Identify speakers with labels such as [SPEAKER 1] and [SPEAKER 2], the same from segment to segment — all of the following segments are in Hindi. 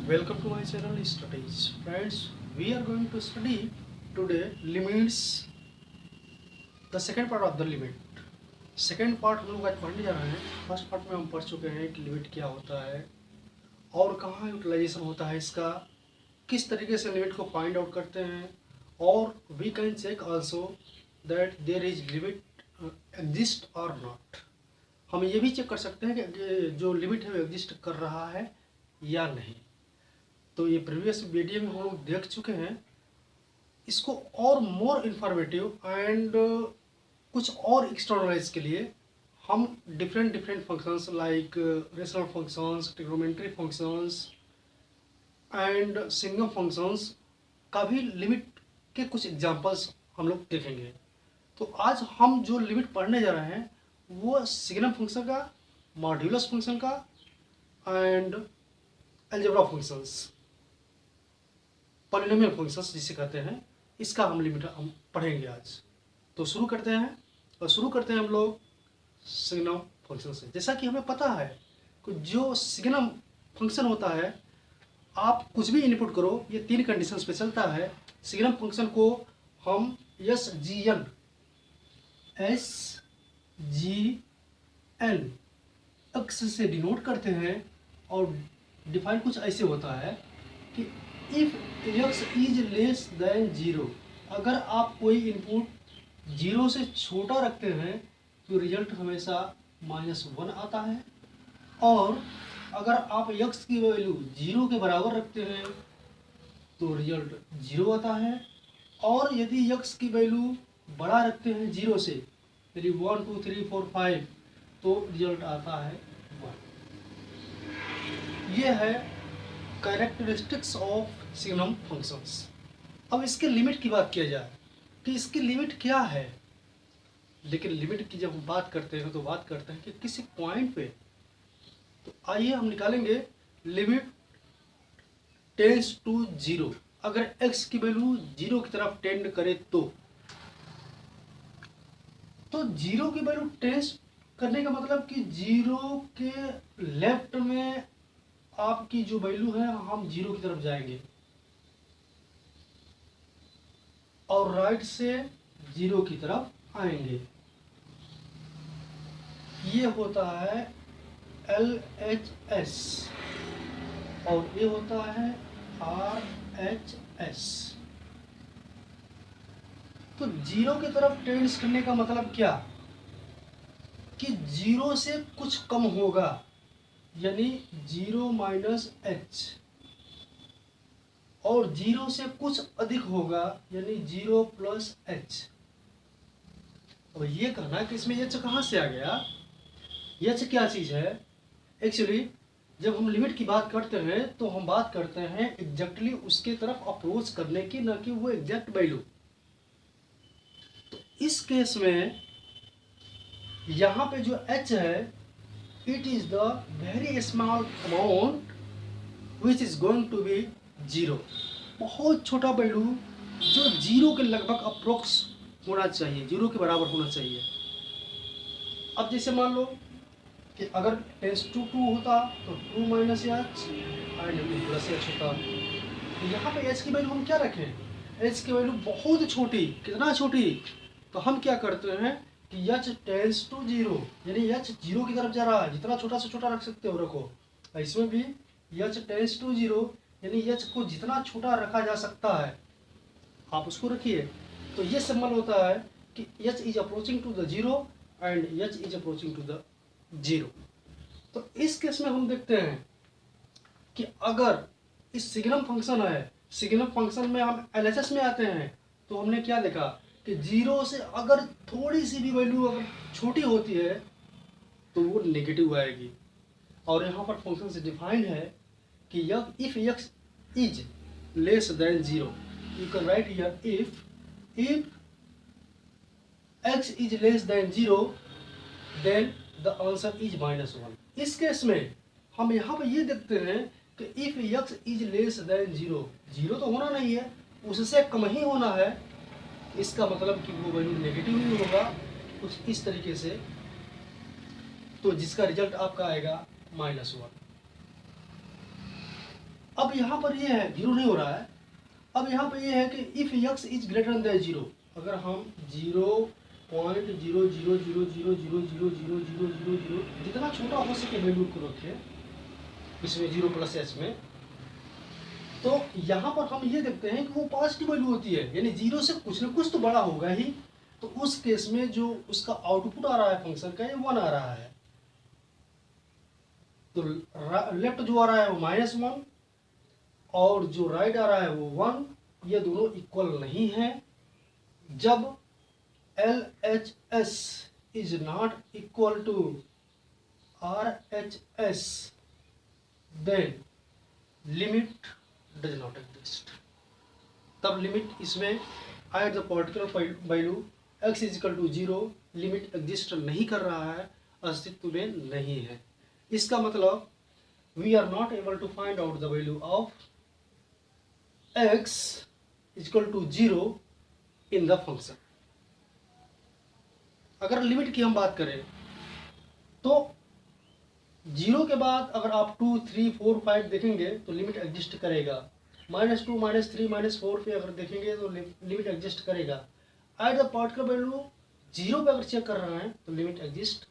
[SPEAKER 1] Welcome to my channel Studies. Friends, we are going to study today limits, the second part of the limit. Second part हम लोग आज पढ़ने जा रहे हैं। फर्स्ट पार्ट में हम पढ़ चुके हैं कि लिमिट क्या होता है और कहाँ यूटिलाइजेशन होता है इसका, किस तरीके से लिमिट को फाइंड आउट करते हैं, और we can check also that there is limit exist और नॉट। हम ये भी चेक कर सकते हैं कि जो लिमिट है वो एग्जिस्ट कर रहा है या नहीं। तो ये प्रीवियस वीडियो में हम लोग देख चुके हैं। इसको और मोर इन्फॉर्मेटिव एंड कुछ और एक्सटर्नलाइज के लिए हम different functions like rational functions, trigonometry functions and Singham functions का भी लिमिट के कुछ एग्जांपल्स हम लोग देखेंगे। तो आज हम जो लिमिट पढ़ने जा रहे हैं वो सिग्नम फंक्शन का, मॉड्यूलस फंक्शन का and algebra functions, polynomial functions जिसे कहते हैं, इसका हम लिमिट हम पढ़ेंगे आज। तो शुरू करते हैं हम लोग सिग्नम फंक्शन से। जैसा कि हमें पता है कि जो सिग्नम फंक्शन होता है, आप कुछ भी इनपुट करो, ये तीन कंडीशंस पे चलता है। सिग्नम फंक्शन को हम एस जी एन अक्स से डिनोट करते हैं और डिफाइन कुछ ऐसे होता है कि if x is less than zero, अगर आप कोई इनपुट जीरो से छोटा रखते हैं तो रिजल्ट हमेशा -1 आता है, और अगर आप x की वैल्यू जीरो के बराबर रखते हैं तो रिजल्ट 0 आता है, और यदि x की वैल्यू बड़ा रखते हैं जीरो से, यदि 1 2 3 4 5, तो रिजल्ट आता है 1। ये है कैरेक्टरिस्टिक्स ऑफ सिग्नम फंक्शंस। अब इसके लिमिट की बात किया जाए कि इसकी लिमिट क्या है, लेकिन लिमिट की जब हम बात करते हैं तो बात करते हैं कि किसी पॉइंट पे। तो आइए हम निकालेंगे लिमिट टेंड्स टू 0। अगर x की वैल्यू 0 की तरफ टेंड करे तो 0 की वैल्यू टेंड्स करने का मतलब कि 0 के लेफ्ट में आपकी जो वैल्यू है हम 0 की तरफ जाएंगे, और राइट से 0 की तरफ आएंगे। ये होता है LHS और ये होता है RHS। तो 0 की तरफ टेंड्स करने का मतलब क्या कि 0 से कुछ कम होगा, यानी 0 -h, और 0 से कुछ अधिक होगा यानी 0 +h। अब ये कहना कि इसमें h कहाँ से आ गया, h क्या चीज़ है। एक्चुअली जब हम लिमिट की बात करते हैं तो हम बात करते हैं एग्जैक्टली उसके तरफ अप्रोच करने की, न कि वो एग्जैक्ट वैल्यू। तो इस केस में यहाँ पे जो h है, it is the very small amount which is going to be 0। बहुत छोटा वैल्यू जो 0 के लगभग अप्रोक्स होना चाहिए, 0 के बराबर होना चाहिए। अब जैसे मान लो कि अगर टेंस टू 2 होता तो 2 - h एंड 2 + h होता। तो यहाँ पे h की वैल्यू हम क्या रखें, h की वैल्यू बहुत छोटी, कितना छोटी, तो हम क्या करते हैं कि h टेंस टू 0, यानी h 0 की तरफ जा रहा है, जितना छोटा से छोटा रख सकते हो रखो। इसमें भी h टेंस टू 0, यानी h को जितना छोटा रखा जा सकता है आप उसको रखिए। तो ये सिंबल होता है कि h is approaching to the 0 and h is approaching to the 0। तो इस केस में हम देखते हैं कि अगर इस सिग्नम फंक्शन है, सिग्नम फंक्शन में हम LHS में आते हैं, तो हमने क्या देखा कि 0 से अगर थोड़ी सी भी वैल्यू अगर छोटी होती है तो वो नेगेटिव आएगी। और यहाँ पर फंक्शन से डिफाइंड है कि if x is less than 0, you can write here if x is less than 0 then the answer is -1। इस केस में हम यहाँ पर ये देखते हैं कि if x is less than 0, 0 तो होना नहीं है, उससे कम ही होना है। इसका मतलब कि वो वैल्यू नेगेटिव ही होगा कुछ इस तरीके से, तो जिसका रिजल्ट आपका आएगा -1। अब यहाँ पर ये है 0 नहीं हो रहा है। अब यहाँ पर ये है कि if x is greater than 0, अगर हम 0.0000000000 जितना छोटा हो सके वैल्यू को रखें इसमें 0 प्लस h में, तो यहाँ पर हम ये देखते हैं कि वो पॉजिटिव वैल्यू होती है, यानी 0 से कुछ न कुछ तो बड़ा होगा ही। तो उस केस में जो उसका आउटपुट आ रहा है फंक्शन का, ये 1 आ रहा है। तो लेफ्ट जो आ रहा है वो -1 और जो राइट आ रहा है वो 1, ये दोनों इक्वल नहीं है। जब LHS is not equal to RHS, then limit does not exist. तब लिमिट इसमें at the particular value x is equal to 0 limit exist नहीं कर रहा है, अस्तित्व में नहीं है। इसका मतलब we are not able to find out the value of x equal to 0 in the function. अगर लिमिट की हम बात करें तो 0 के बाद अगर आप 2, 3, 4, 5 देखेंगे तो लिमिट एग्जिस्ट करेगा। -2, -3, -4 पे अगर देखेंगे तो लिमिट एग्जिस्ट करेगा। एट द पर्टिकुलर वैल्यू 0 पे अगर चेक कर रहे हैं तो लिमिट एग्जिस्ट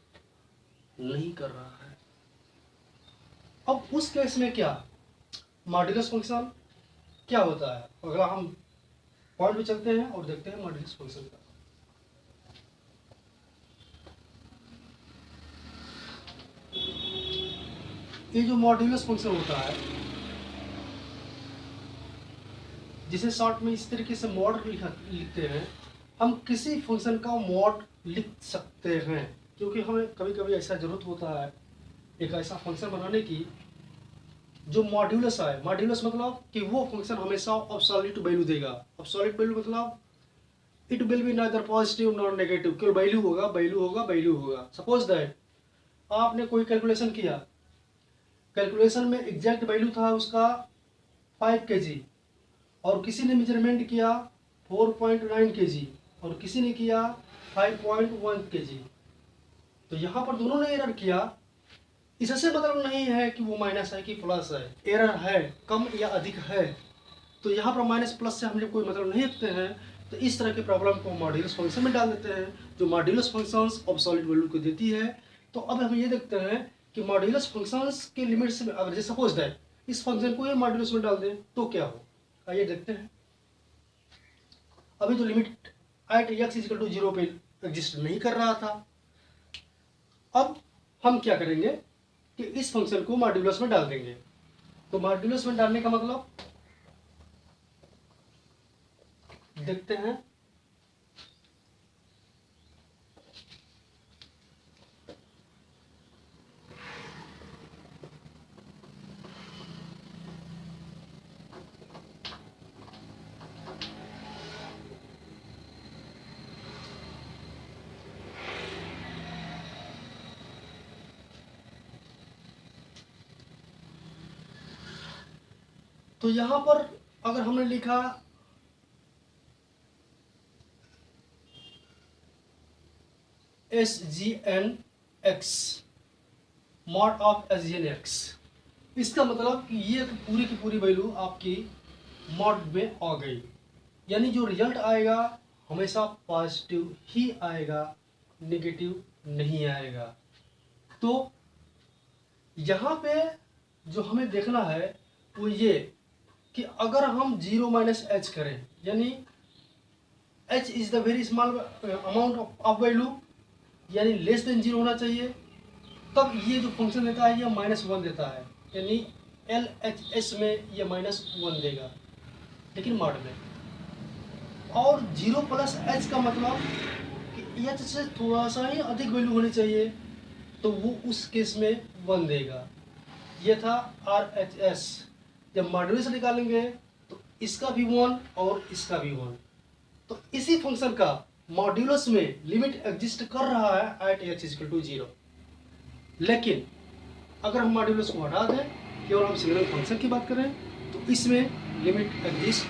[SPEAKER 1] नहीं कर रहा है। अब उस केस में क्या मॉड्यूलस फंक्शन क्या होता है? अगला हम पॉइंट पे चलते हैं और देखते हैं मॉड्यूलस फंक्शन का। ये जो मॉड्यूलस फंक्शन होता है, जिसे शॉर्ट में इस तरीके से मॉड लिखते हैं, हम किसी फंक्शन का मॉड लिख सकते हैं, क्योंकि हमें कभी कभी ऐसा जरूरत होता है एक ऐसा फंक्शन बनाने की जो मॉड्यूलस आए। मॉड्यूलस मतलब कि वो फंक्शन हमेशा एब्सोल्यूट वैल्यू देगा। एब्सोल्यूट वैल्यू मतलब it will be neither positive not negative, केवल वैल्यू होगा, वैल्यू होगा, वैल्यू होगा। सपोज दैट आपने कोई कैलकुलेशन किया, कैलकुलेशन में एग्जैक्ट वैल्यू था उसका 5 kg और किसी ने मेजरमेंट किया 4.9 kg और किसी ने किया 5.1 kg। तो यहाँ पर दोनों ने एरर किया। इससे मतलब नहीं है कि वो माइनस है कि प्लस है, एरर है, कम या अधिक है। तो यहाँ पर माइनस प्लस से हम लोग कोई मतलब नहीं रखते हैं। तो इस तरह के प्रॉब्लम को मॉड्यूलस फंक्शन में डाल देते हैं, जो मॉड्यूलस फंक्शंस एब्सोल्यूट वैल्यू को देती है। तो अब हम ये देखते हैं कि मॉड्यूलस फंक्शंस के लिमिट्स में अगर जैसे सपोज दैट इस फंक्शन को ये मॉड्यूलस में डाल दें तो क्या हो, आइए देखते हैं। अभी तो limit at x equal to 0 पे एग्जिस्ट नहीं कर रहा था। अब हम क्या करेंगे कि इस फंक्शन को मॉड्यूलस में डाल देंगे। तो मॉड्यूलस में डालने का मतलब देखते हैं। तो यहां पर अगर हमने लिखा SGN(x) मॉड ऑफ SGN(x), इसका मतलब कि ये पूरी की पूरी वैल्यू आपकी मॉड में आ गई, यानी जो रिजल्ट आएगा हमेशा पॉजिटिव ही आएगा, नेगेटिव नहीं आएगा। तो यहाँ पे जो हमें देखना है वो ये कि अगर हम 0 - h करें, यानी h is the very small amount of value, यानी लेस देन 0 होना चाहिए, तब ये जो फंक्शन देता है ये -1 देता है, यानी LHS में ये -1 देगा, लेकिन मॉड में। और 0 + h का मतलब कि h से थोड़ा सा ही अधिक वैल्यू होनी चाहिए, तो वो उस केस में 1 देगा। ये था RHS। जब मॉड्यूलस निकालेंगे तो इसका भी 1 और इसका भी 1। तो इसी फंक्शन का मॉड्यूलस में लिमिट एग्जिस्ट कर रहा है एट x इक्वल टू 0। लेकिन अगर हम मॉड्यूलस को हटा दें, केवल हम सिंगल फंक्शन की बात करें, तो इसमें लिमिट एग्जिस्ट